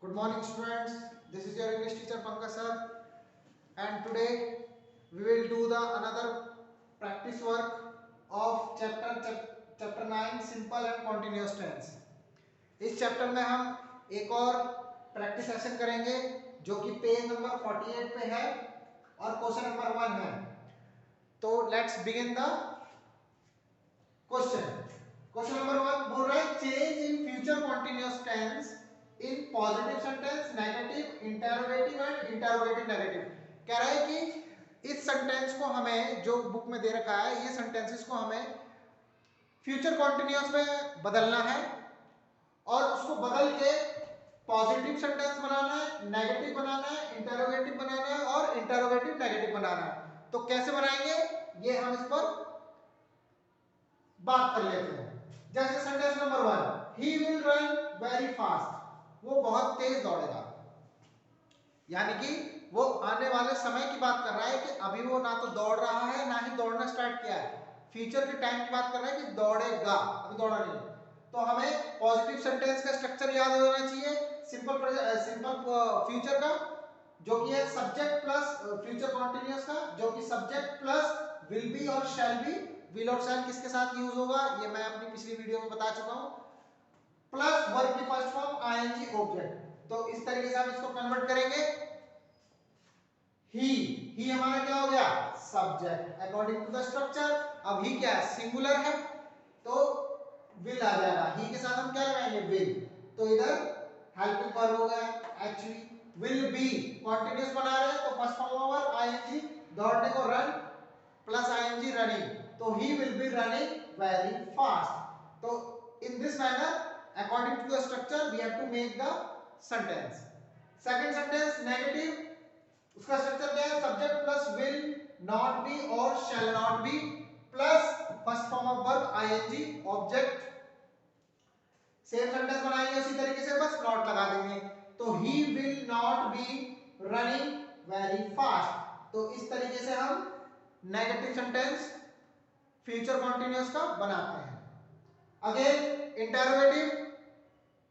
Good morning, students. This is your English teacher Pankaj sir, and today we will do the another practice work of chapter 9 simple and continuous tense. इस chapter में हम एक और practice session करेंगे जो कि page number 48 पे है और क्वेश्चन नंबर 1 है. तो let's begin the question. Question number 1 बोल रहा है change in future continuous tense in positive sentence, negative, interrogative and interrogative negative. कह रहा है कि इस सेंटेंस को हमें जो बुक में दे रखा है ये सेंटेंसेस को हमें फ्यूचर कॉन्टिन्यूअस में बदलना है और उसको बदल के पॉजिटिव सेंटेंस बनाना है, नेगेटिव बनाना है, इंटरोगेटिव बनाना है और इंटरोगेटिव नेगेटिव बनाना है. तो कैसे बनाएंगे ये हम इस पर बात कर लेते हैं. जैसे sentence number 1, he will run very fast. वो बहुत तेज दौड़ेगा, यानी कि वो आने वाले समय की बात कर रहा है कि अभी वो ना तो दौड़ रहा है ना ही दौड़ना स्टार्ट किया है. फ्यूचर के टाइम की बात कर रहा है कि दौड़ेगा, अभी दौड़ा नहीं. तो हमें पॉजिटिव सेंटेंस का स्ट्रक्चर याद हो जाना चाहिए. सिंपल फ्यूचर का जो कि है सब्जेक्ट प्लस फ्यूचर कॉन्टिन्यूअस का जो कि सब्जेक्ट प्लस विल बी और शैल बी. विल और शैल किसके साथ यूज होगा ये मैं अपनी पिछली वीडियो में बता चुका हूं. प्लस वर्ब की फर्स्ट फॉर्म आईएनजी ऑब्जेक्ट. तो इस तरीके से हम इसको कन्वर्ट करेंगे. ही हमारा क्या हो गया subject according to the structure. अब ही क्या है सिंगुलर है तो विल आ जाएगा. ही के साथ हम क्या लगाएंगे विल. तो इधर हेल्पिंग वर्ब हो गया एक्चुअली. विल बी कंटीन्यूअस बना रहे हैं तो फर्स्ट फॉर्म होगा आईएनजी दौड़ने को रन प्लस आईएनजी रनिंग. तो he will be running very fast. तो in this manner according to the structure we have to make the sentence. Second sentence negative, उसका स्ट्रक्चर क्या है subject plus will not be और shall not be plus first form of verb I N G object. Same sentence बनाएंगे उसी तरीके से बस not लगा देंगे. तो he will not be running very fast. तो इस तरीके से हम नेगेटिव सेंटेंस फ्यूचर कॉन्टिन्यूअस का बनाते हैं. Again interrogative.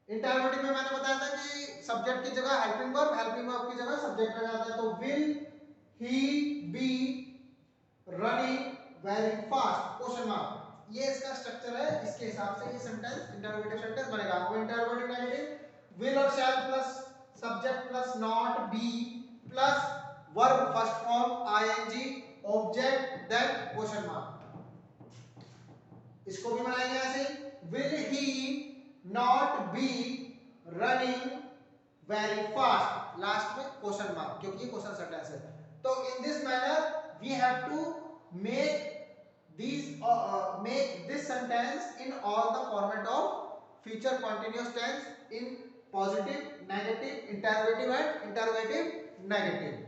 इंटरोगेटिव में मैंने बताया था कि सब्जेक्ट की जगह हेल्पिंग वर्ब की जगह सब्जेक्ट लगा जाता है. तो will he be running very fast question mark. ये इसका स्ट्रक्चर है. इसके हिसाब से ये सेंटेंस इंटरोगेटिव सेंटेंस बनेगा. वो इंटरोगेटिव नेगेटिव विल और shall plus subject plus not be plus verb first form ING object then question mark. इसको भी बनाएंगे ऐसे. Will he not be running very fast last में क्वेश्चन मार्क क्योंकि ये क्वेश्चन सेंटेंस है. तो in this manner we have to make this sentence in all the format of future continuous tense in positive, negative, interrogative and interrogative negative.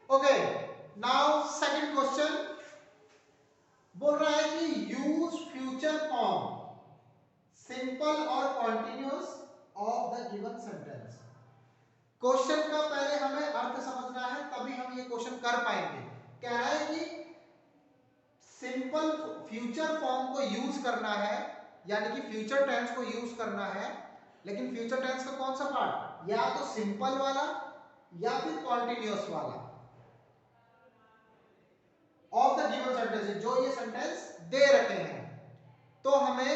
Okay now second question बोल रहा है कि use future form simple और continuous of the given sentence. Question का पहले हमें अर्थ समझना है तभी हम ये क्वेश्चन कर पाएंगे. कह रहा है कि सिंपल फ्यूचर फॉर्म को यूज करना है यानी कि फ्यूचर टेंस को यूज करना है. लेकिन फ्यूचर टेंस का कौन सा पार्ट या तो सिंपल वाला या फिर कॉन्टिन्यूअस वाला ऑफ द गिवन सेंटेंस जो ये सेंटेंस दे रखे हैं. तो हमें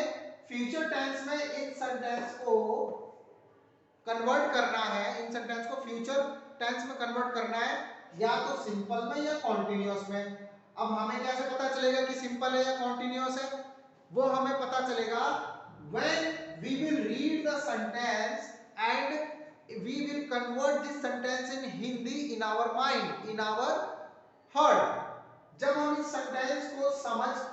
फ्यूचर टेंस में इन सेंटेंस को कन्वर्ट करना है. इन सेंटेंस को फ्यूचर टेंस में कन्वर्ट करना है या तो सिंपल में या कॉन्टिन्यूअस में. अब हमें कैसे पता चलेगा कि सिंपल है या कॉन्टिन्यूअस है वो हमें पता चलेगा when we will read the sentence and we will convert this sentence in Hindi in our mind, in our heart. जब हम इस सेंटेंस को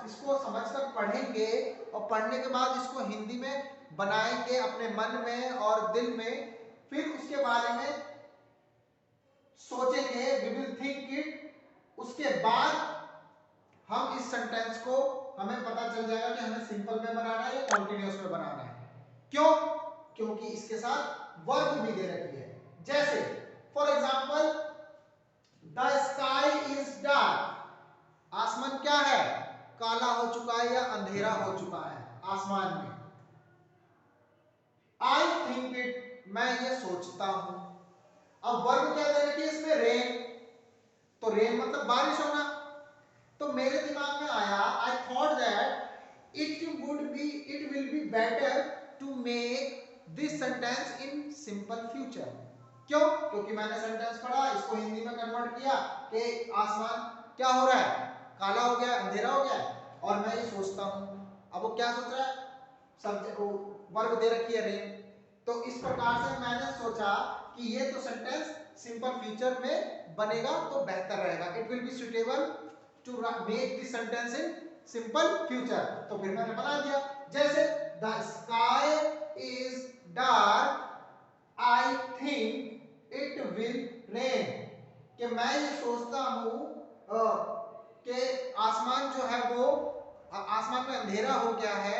इसको समझकर पढ़ेंगे और पढ़ने के बाद इसको हिंदी में बनाएंगे अपने मन में और दिल में, फिर उसके बारे में सोचेंगे, we will think it. उसके बाद हम इस सेंटेंस को हमें पता चल जाएगा कि हमें सिंपल में बनाना है या कॉन्टिन्यूअस में बनाना है. क्यों? क्योंकि इसके साथ वर्ब भी दे रखी है. जैसे for example the sky is dark. आसमान क्या है काला हो चुका है या अंधेरा हो चुका है आसमान में। आई थिंक इट, मैं ये सोचता हूं। अब वर्ब क्या दे रखी है इसमें, रेन, तो रेन मतलब बारिश होना। तो मेरे दिमाग में आया, I thought that it will be better to make this sentence in simple future. क्यों? क्योंकि मैंने सेंटेंस पढ़ा, इसको हिंदी में कन्वर्ट किया कि आसमान क्या हो रहा है, काला हो गया, अंधेरा हो गया, और मैं ये सोचता हूं। अब वो क्या सोच रहा है, सब्जेक्ट वर्ब दे रखी है रेन, तो इस प्रकार से मैंने सोचा कि ये तो सेंटेंस सिंपल फ्यूचर में बनेगा तो बेहतर रहेगा। It will be suitable to make this sentence in simple future, तो फिर मैंने बना दिया। जैसे the sky is dark, I think it will rain, कि मैं ये सोचता हूं कि आसमान जो है वो आसमान में अंधेरा हो गया है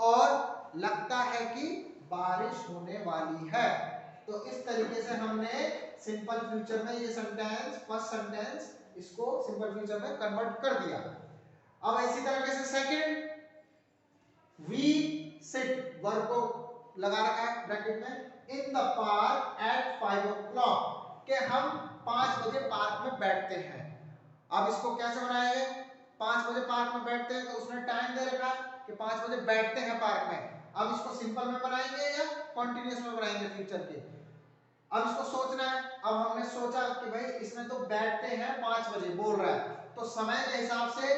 और लगता है कि बारिश होने वाली है। तो इस तरीके से हमने सिंपल फ्यूचर में ये सेंटेंस, फर्स्ट सेंटेंस, इसको सिंपल फ्यूचर में कन्वर्ट कर दिया। अब इसी तरीके से सेकंड, वी सिट, वर्ब को लगा रखा है ब्रैकेट में, इन द पार्क एट 5 o'clock, कि हम 5 बजे पार्क में बैठते हैं। अब इसको कैसे बनाएंगे, 5 बजे पार्क में बैठते हैं तो उसने टाइम दे रखा है कि 5 बजे बैठते हैं पार्क में। अब इसको सिंपल में बनाएंगे या कॉन्टिन्यूअस में बनाएंगे फ्यूचर के, अब इसको सोचना है। अब हमने सोचा कि भाई इसमें तो बैठते हैं 5 बजे बोल रहा है, तो समय के हिसाब से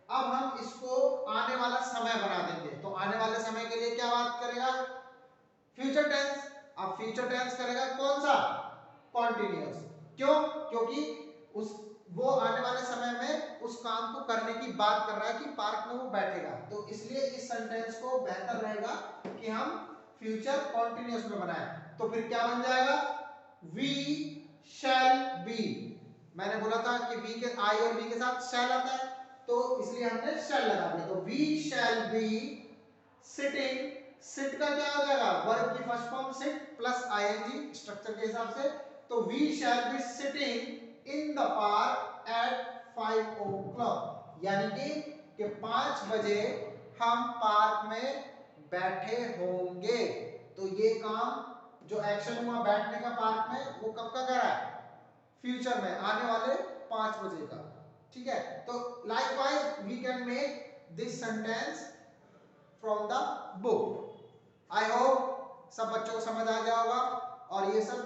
अब हम इसको आने वाला समय बना देंगे। तो आने वाले समय के लिए क्या बात करेगा, फ्यूचर टेंस। अब फ्यूचर टेंस करेगा कौन सा, कॉन्टिन्यूअस। क्यों? क्योंकि उस वो आने वाले समय में उस काम को करने की बात कर रहा है कि पार्क में वो बैठेगा, तो इसलिए इस सेंटेंस को बेहतर रहेगा कि हम फ्यूचर कॉन्टिन्यूअस में बनाएं। तो फिर क्या बन जाएगा, वी शैल बी, मैंने बोला था कि वी के आई और बी के साथ शैल आता है, तो इसलिए हमने शैल लगा दिया। तो we shall be sitting, sit का क्या हो जाएगा, वर्ब की first form sit plus ING structure के हिसाब से, तो we shall be sitting in the park at 5 o'clock, यानी कि 5 बजे हम पार्क में बैठे होंगे। तो ये काम जो एक्शन हुआ बैठने का पार्क में, वो कब का कर रहा है, फ्यूचर में, आने वाले 5 बजे का। ठीक है, तो likewise we can make this sentence from the book. I hope सब बच्चों को समझ आ गया होगा और ये सब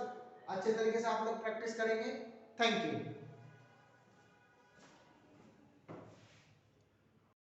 अच्छे तरीके से आप लोग प्रैक्टिस करेंगे। Thank you.